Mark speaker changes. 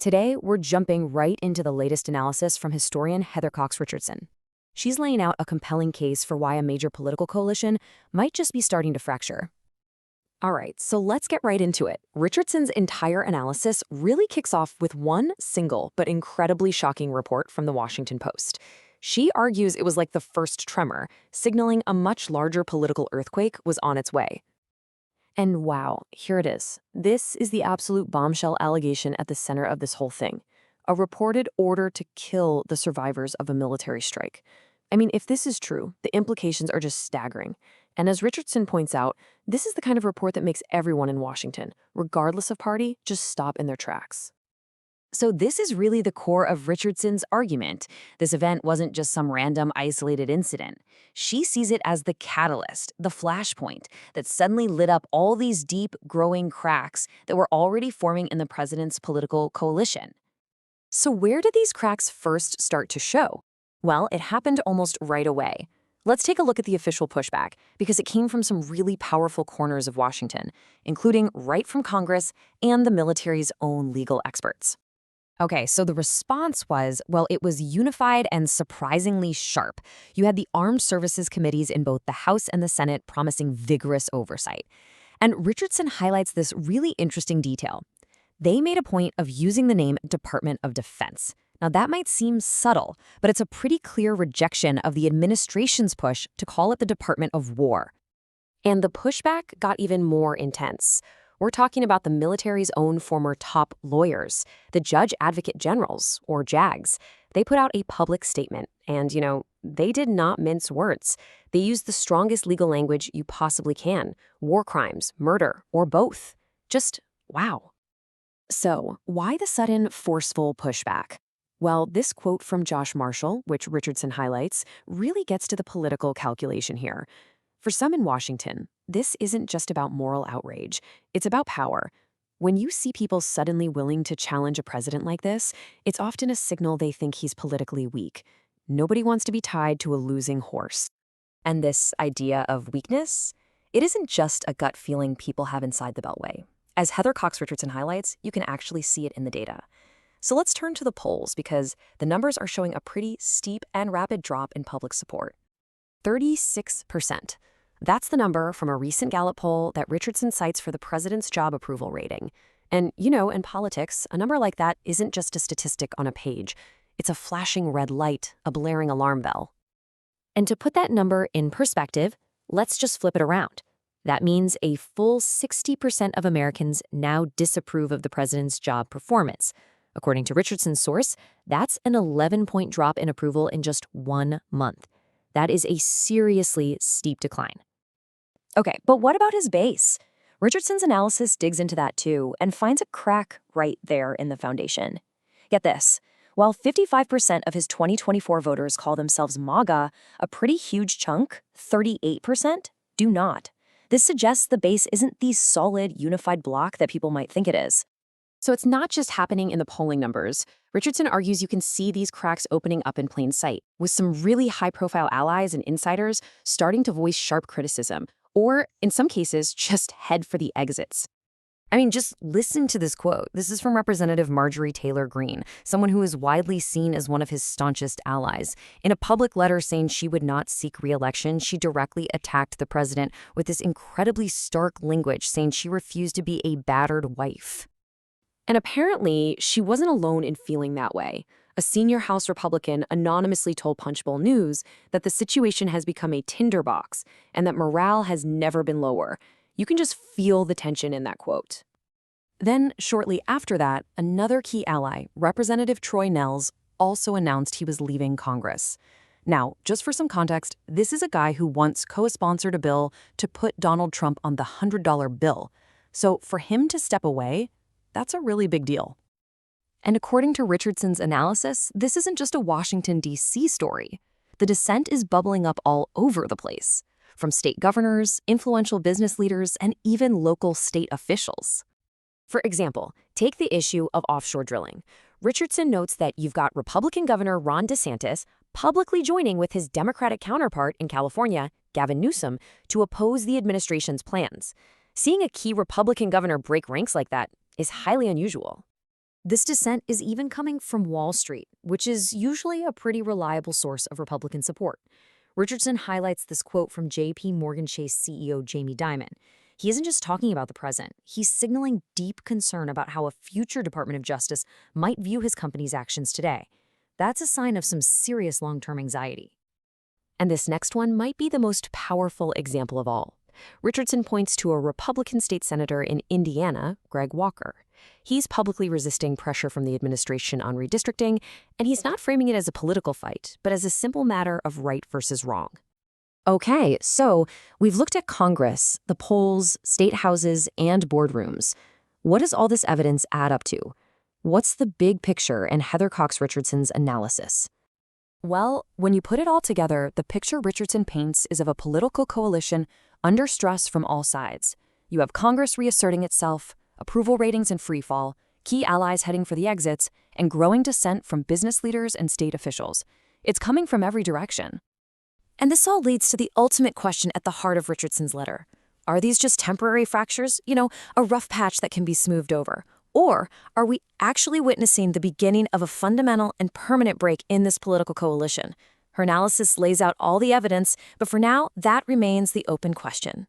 Speaker 1: Today, we're jumping right into the latest analysis from historian Heather Cox Richardson. She's laying out a compelling case for why a major political coalition might just be starting to fracture. All right, so let's get right into it. Richardson's entire analysis really kicks off with one single but incredibly shocking report from the Washington Post. She argues it was like the first tremor, signaling a much larger political earthquake was on its way. And wow, here it is. This is the absolute bombshell allegation at the center of this whole thing. A reported order to kill the survivors of a military strike. I mean, if this is true, the implications are just staggering. And as Richardson points out, this is the kind of report that makes everyone in Washington, regardless of party, just stop in their tracks. So this is really the core of Richardson's argument. This event wasn't just some random isolated incident. She sees it as the catalyst, the flashpoint, that suddenly lit up all these deep, growing cracks that were already forming in the president's political coalition. So where did these cracks first start to show? Well, it happened almost right away. Let's take a look at the official pushback, because it came from some really powerful corners of Washington, including right from Congress and the military's own legal experts. Okay, so the response was, well, it was unified and surprisingly sharp. You had the Armed Services Committees in both the House and the Senate promising vigorous oversight. And Richardson highlights this really interesting detail. They made a point of using the name Department of Defense. Now, that might seem subtle, but it's a pretty clear rejection of the administration's push to call it the Department of War. And the pushback got even more intense. We're talking about the military's own former top lawyers, the Judge Advocate Generals, or JAGs. They put out a public statement, and, they did not mince words. They used the strongest legal language you possibly can: war crimes, murder, or both. Just wow. So, why the sudden, forceful pushback? Well, this quote from Josh Marshall, which Richardson highlights, really gets to the political calculation here. For some in Washington, this isn't just about moral outrage. It's about power. When you see people suddenly willing to challenge a president like this, it's often a signal they think he's politically weak. Nobody wants to be tied to a losing horse. And this idea of weakness, it isn't just a gut feeling people have inside the Beltway. As Heather Cox Richardson highlights, you can actually see it in the data. So let's turn to the polls, because the numbers are showing a pretty steep and rapid drop in public support. 36%. That's the number from a recent Gallup poll that Richardson cites for the president's job approval rating. And, in politics, a number like that isn't just a statistic on a page. It's a flashing red light, a blaring alarm bell. And to put that number in perspective, let's just flip it around. That means a full 60% of Americans now disapprove of the president's job performance. According to Richardson's source, that's an 11-point drop in approval in just 1 month. That is a seriously steep decline. Okay, but what about his base? Richardson's analysis digs into that too and finds a crack right there in the foundation. Get this. While 55% of his 2024 voters call themselves MAGA, a pretty huge chunk, 38%, do not. This suggests the base isn't the solid, unified bloc that people might think it is. So it's not just happening in the polling numbers. Richardson argues you can see these cracks opening up in plain sight, with some really high-profile allies and insiders starting to voice sharp criticism, or, in some cases, just head for the exits. I mean, just listen to this quote. This is from Representative Marjorie Taylor Greene, someone who is widely seen as one of his staunchest allies. In a public letter saying she would not seek re-election, she directly attacked the president with this incredibly stark language, saying she refused to be a battered wife. And apparently, she wasn't alone in feeling that way. A senior House Republican anonymously told Punchbowl News that the situation has become a tinderbox and that morale has never been lower. You can just feel the tension in that quote. Then, shortly after that, another key ally, Representative Troy Nehls, also announced he was leaving Congress. Now, just for some context, this is a guy who once co-sponsored a bill to put Donald Trump on the $100 bill. So for him to step away, that's a really big deal. And according to Richardson's analysis, this isn't just a Washington, D.C. story. The dissent is bubbling up all over the place, from state governors, influential business leaders, and even local state officials. For example, take the issue of offshore drilling. Richardson notes that you've got Republican Governor Ron DeSantis publicly joining with his Democratic counterpart in California, Gavin Newsom, to oppose the administration's plans. Seeing a key Republican governor break ranks like that is highly unusual. This dissent is even coming from Wall Street, which is usually a pretty reliable source of Republican support. Richardson highlights this quote from J.P. Morgan Chase CEO Jamie Dimon. He isn't just talking about the present, he's signaling deep concern about how a future Department of Justice might view his company's actions today. That's a sign of some serious long-term anxiety. And this next one might be the most powerful example of all. Richardson points to a Republican state senator in Indiana, Greg Walker. He's publicly resisting pressure from the administration on redistricting, and he's not framing it as a political fight, but as a simple matter of right versus wrong. Okay, so we've looked at Congress, the polls, state houses, and boardrooms. What does all this evidence add up to? What's the big picture in Heather Cox Richardson's analysis? Well, when you put it all together, the picture Richardson paints is of a political coalition under stress from all sides. You have Congress reasserting itself, approval ratings in freefall, key allies heading for the exits, and growing dissent from business leaders and state officials. It's coming from every direction. And this all leads to the ultimate question at the heart of Richardson's letter. Are these just temporary fractures? A rough patch that can be smoothed over? Or are we actually witnessing the beginning of a fundamental and permanent break in this political coalition? Her analysis lays out all the evidence, but for now, that remains the open question.